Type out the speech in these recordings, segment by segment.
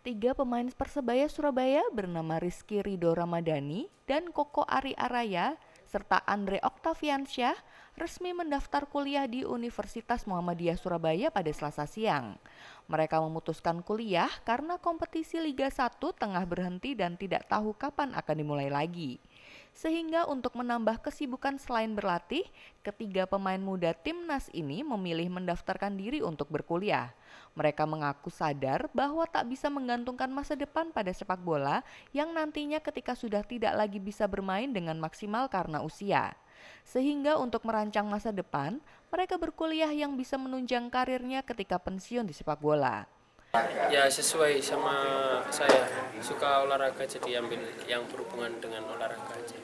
Tiga pemain Persebaya Surabaya bernama Rizky Ridho Ramadhani dan Koko Ari Araya serta Andre Oktaviansyah resmi mendaftar kuliah di Universitas Muhammadiyah Surabaya pada Selasa siang. Mereka memutuskan kuliah karena kompetisi Liga 1 tengah berhenti dan tidak tahu kapan akan dimulai lagi. Sehingga untuk menambah kesibukan selain berlatih, ketiga pemain muda timnas ini memilih mendaftarkan diri untuk berkuliah. Mereka mengaku sadar bahwa tak bisa menggantungkan masa depan pada sepak bola yang nantinya ketika sudah tidak lagi bisa bermain dengan maksimal karena usia. Sehingga untuk merancang masa depan, mereka berkuliah yang bisa menunjang karirnya ketika pensiun di sepak bola. Ya sesuai sama saya, suka olahraga jadi ambil yang berhubungan dengan olahraga aja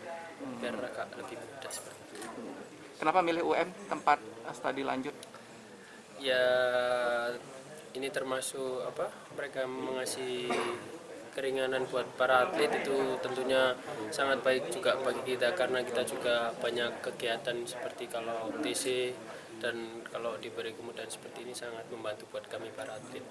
biar agak lebih mudah seperti itu. Kenapa milih UM tempat studi lanjut? Ya ini termasuk mereka mengasih keringanan buat para atlet, itu tentunya sangat baik juga bagi kita karena kita juga banyak kegiatan seperti kalau TC, dan kalau diberi kemudahan seperti ini sangat membantu buat kami para atlet.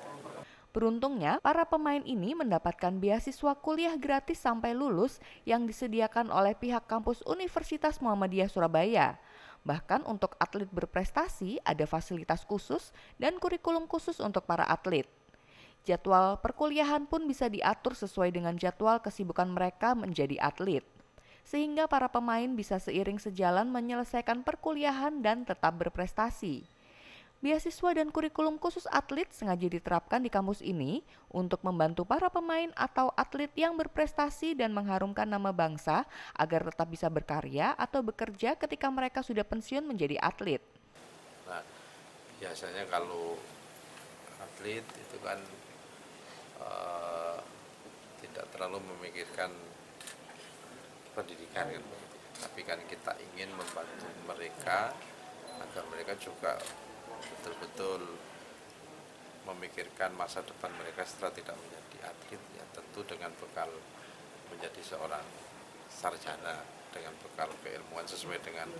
Beruntungnya, para pemain ini mendapatkan beasiswa kuliah gratis sampai lulus yang disediakan oleh pihak kampus Universitas Muhammadiyah Surabaya. Bahkan untuk atlet berprestasi ada fasilitas khusus dan kurikulum khusus untuk para atlet. Jadwal perkuliahan pun bisa diatur sesuai dengan jadwal kesibukan mereka menjadi atlet. Sehingga para pemain bisa seiring sejalan menyelesaikan perkuliahan dan tetap berprestasi. Beasiswa dan kurikulum khusus atlet sengaja diterapkan di kampus ini untuk membantu para pemain atau atlet yang berprestasi dan mengharumkan nama bangsa agar tetap bisa berkarya atau bekerja ketika mereka sudah pensiun menjadi atlet. Nah, biasanya kalau atlet itu kan tidak terlalu memikirkan pendidikan kan begitu. Tapi kan kita ingin membantu mereka agar mereka juga betul-betul memikirkan masa depan mereka setelah tidak menjadi atlet, ya tentu dengan bekal menjadi seorang sarjana dengan bekal keilmuan sesuai dengan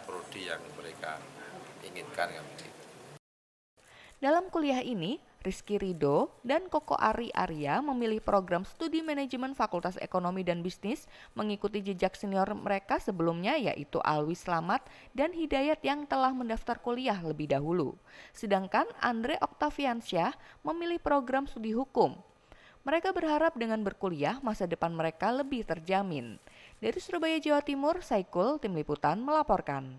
prodi yang mereka inginkan kan begitu. Dalam kuliah ini, Rizky Ridho dan Koko Ari Arya memilih program studi manajemen Fakultas Ekonomi dan Bisnis mengikuti jejak senior mereka sebelumnya yaitu Alwi Slamet dan Hidayat yang telah mendaftar kuliah lebih dahulu. Sedangkan Andre Oktaviansyah memilih program studi hukum. Mereka berharap dengan berkuliah masa depan mereka lebih terjamin. Dari Surabaya, Jawa Timur, Saikul, Tim Liputan melaporkan.